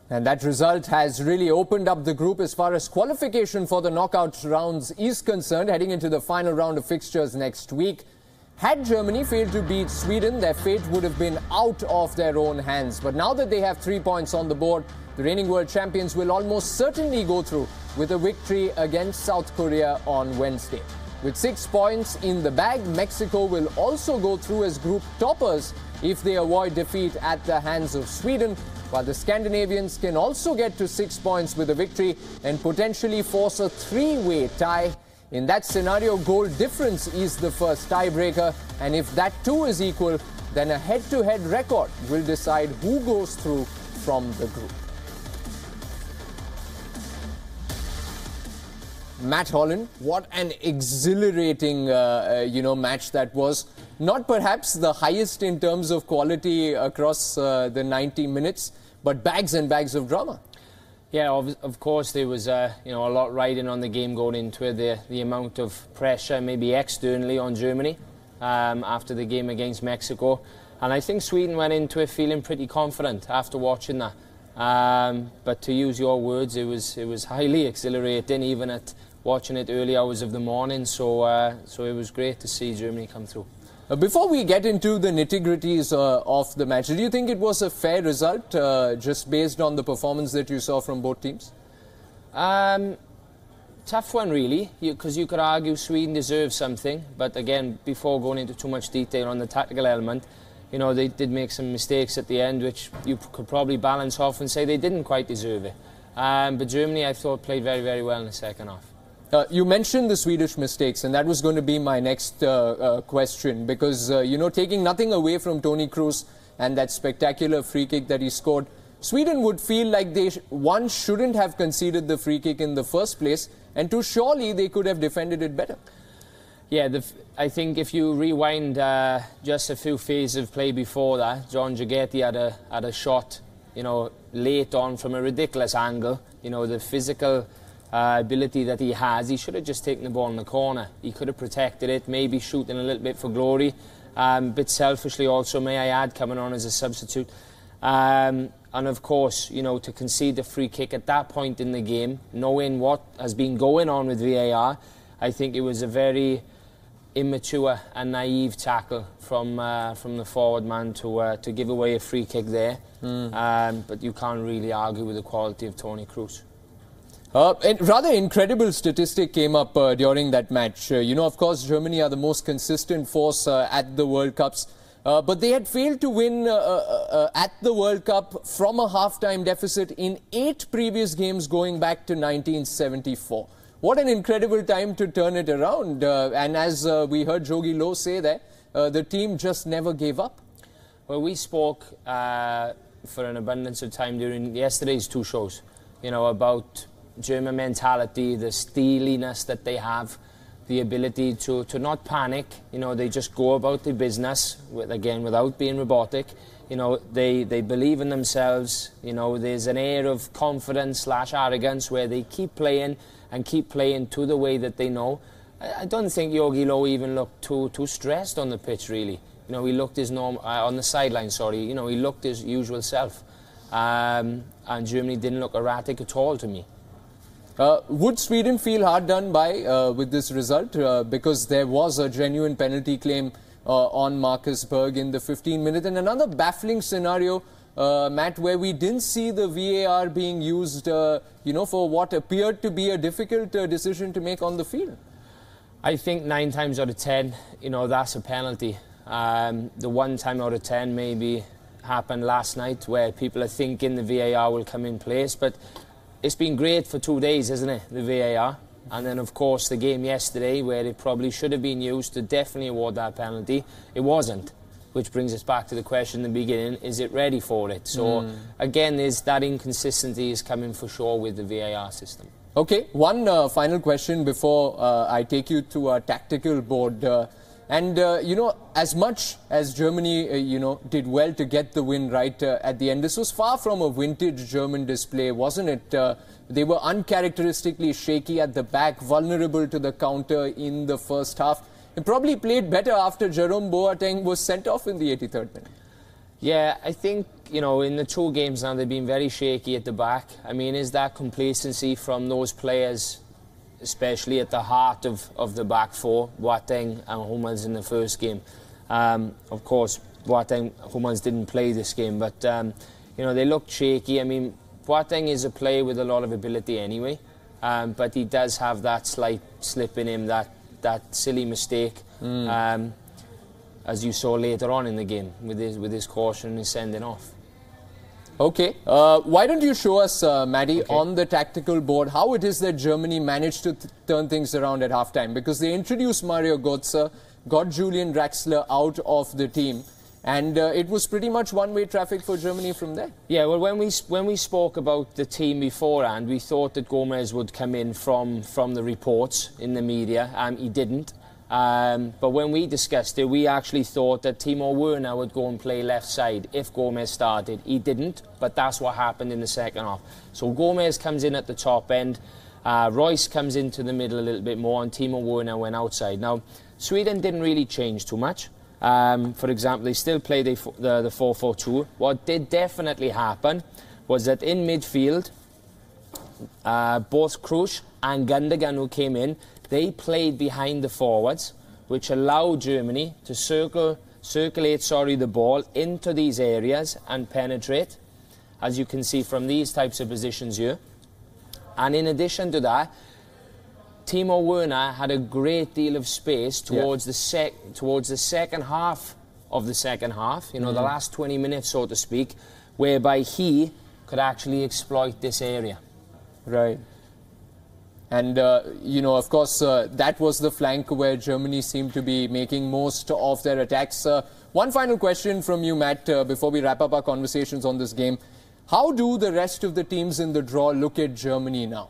And that result has really opened up the group as far as qualification for the knockout rounds is concerned, heading into the final round of fixtures next week. Had Germany failed to beat Sweden, their fate would have been out of their own hands. But now that they have 3 points on the board, the reigning world champions will almost certainly go through with a victory against South Korea on Wednesday. With 6 points in the bag, Mexico will also go through as group toppers if they avoid defeat at the hands of Sweden, while the Scandinavians can also get to 6 points with a victory and potentially force a three-way tie. In that scenario, goal difference is the first tiebreaker, and if that too is equal, then a head-to-head record will decide who goes through from the group. Matt Holland, what an exhilarating match that was. Not perhaps the highest in terms of quality across the 90 minutes, but bags and bags of drama. Yeah, of course there was a lot riding on the game going into it. The amount of pressure, maybe externally, on Germany after the game against Mexico, and I think Sweden went into it feeling pretty confident after watching that. But to use your words, it was highly exhilarating, even at watching it early hours of the morning. So it was great to see Germany come through. Before we get into the nitty-gritties of the match, do you think it was a fair result, just based on the performance that you saw from both teams? Tough one, really, because you could argue Sweden deserves something. But again, before going into too much detail on the tactical element, they did make some mistakes at the end, which you could probably balance off and say they didn't quite deserve it. But Germany, I thought, played very, very well in the second half. You mentioned the Swedish mistakes, and that was going to be my next question, because, taking nothing away from Toni Kroos and that spectacular free kick that he scored, Sweden would feel like one, shouldn't have conceded the free kick in the first place, and two, surely they could have defended it better. Yeah, I think if you rewind just a few phases of play before that, John Jagetti had a shot, late on from a ridiculous angle. The physical ability that he has, he should have just taken the ball in the corner. He could have protected it, maybe shooting a little bit for glory. A bit selfishly also, may I add, coming on as a substitute. And of course, to concede the free kick at that point in the game, knowing what has been going on with VAR, I think it was a very immature and naive tackle from the forward man to give away a free kick there. But you can't really argue with the quality of Toni Kroos. A rather incredible statistic came up during that match. Of course, Germany are the most consistent force at the World Cups. But they had failed to win at the World Cup from a half-time deficit in 8 previous games going back to 1974. What an incredible time to turn it around. And as we heard Jogi Low say there, the team just never gave up. Well, we spoke for an abundance of time during yesterday's 2 shows, about German mentality, the steeliness that they have, the ability to not panic. They just go about their business, again, without being robotic. They believe in themselves. There's an air of confidence / arrogance where they keep playing and keep playing to the way that they know. I don't think Jogi Low even looked too stressed on the pitch, really. He looked his normal on the sideline. Sorry, he looked his usual self, and Germany didn't look erratic at all to me. Would Sweden feel hard done by with this result? Because there was a genuine penalty claim on Marcus Berg in the 15th minute, and another baffling scenario, Matt, where we didn't see the VAR being used, for what appeared to be a difficult decision to make on the field. I think 9 times out of 10, that's a penalty. The 1 time out of 10 maybe happened last night, where people are thinking the VAR will come in place, but it's been great for 2 days, isn't it, the VAR? And then, of course, the game yesterday, where it probably should have been used to definitely award that penalty. It wasn't, which brings us back to the question in the beginning, is it ready for it? So, again, that inconsistency is coming for sure with the VAR system. Okay, one final question before I take you to our tactical board. As much as Germany, did well to get the win right at the end, this was far from a vintage German display, wasn't it? They were uncharacteristically shaky at the back, vulnerable to the counter in the first half. It probably played better after Jerome Boateng was sent off in the 83rd minute. Yeah, I think, you know, in the 2 games now, they've been very shaky at the back. I mean, is that complacency from those players, especially at the heart of the back 4, Boateng and Hummels in the first game? Of course, Boateng, Hummels didn't play this game, but, you know, they looked shaky. I mean, Boateng is a player with a lot of ability anyway, but he does have that slight slip in him, that silly mistake. As you saw later on in the game, with his caution and his sending off. Okay, why don't you show us, Maddie, on the tactical board, how it is that Germany managed to turn things around at halftime? Because they introduced Mario Götze, got Julian Draxler out of the team, and it was pretty much one-way traffic for Germany from there. Yeah, well, when we spoke about the team beforehand, we thought that Gomez would come in from the reports in the media, and he didn't. But when we discussed it, we actually thought that Timo Werner would go and play left side if Gomez started. He didn't, but that's what happened in the second half. So Gomez comes in at the top end, Royce comes into the middle a little bit more, and Timo Werner went outside. Now, Sweden didn't really change too much. For example, they still play the 4-4-2. What did definitely happen was that in midfield, both Kroos and Gundogan, who came in, they played behind the forwards, which allowed Germany to circulate the ball into these areas and penetrate, as you can see from these types of positions here. And in addition to that, Timo Werner had a great deal of space towards the second half of the second half, you know, the last 20 minutes, so to speak, whereby he could actually exploit this area. Right. And, you know, of course, that was the flank where Germany seemed to be making most of their attacks. One final question from you, Matt, before we wrap up our conversations on this game. How do the rest of the teams in the draw look at Germany now?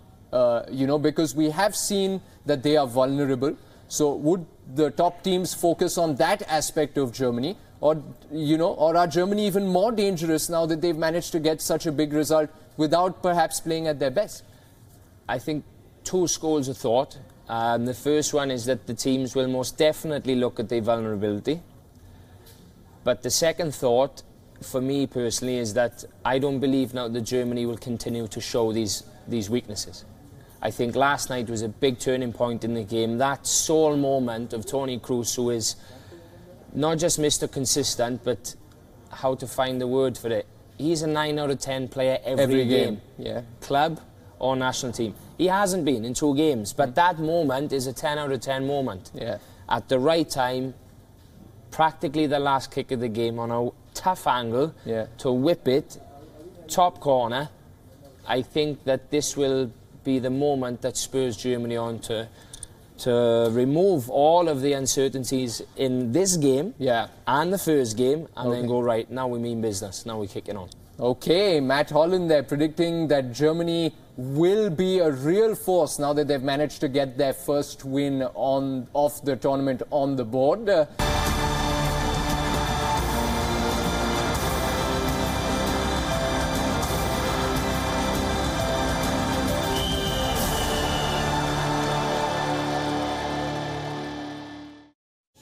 You know, because we have seen that they are vulnerable. So would the top teams focus on that aspect of Germany? Or, you know, or are Germany even more dangerous now that they've managed to get such a big result without perhaps playing at their best? I think 2 schools of thought. The first one is that the teams will most definitely look at their vulnerability. But the second thought, for me personally, is that I don't believe now that Germany will continue to show these weaknesses. I think last night was a big turning point in the game. That sole moment of Toni Kroos, who is not just Mr. Consistent, but how to find the word for it. He's a 9 out of 10 player every game. Yeah. Club or national team. He hasn't been in 2 games, but that moment is a 10 out of 10 moment. Yeah. At the right time, practically the last kick of the game on a tough angle to whip it, top corner. I think that this will be the moment that spurs Germany on to remove all of the uncertainties in this game and the first game, and then go, right, now we mean business, now we're kicking on. Okay, Matt Holland there predicting that Germany will be a real force now that they've managed to get their first win of the tournament on the board.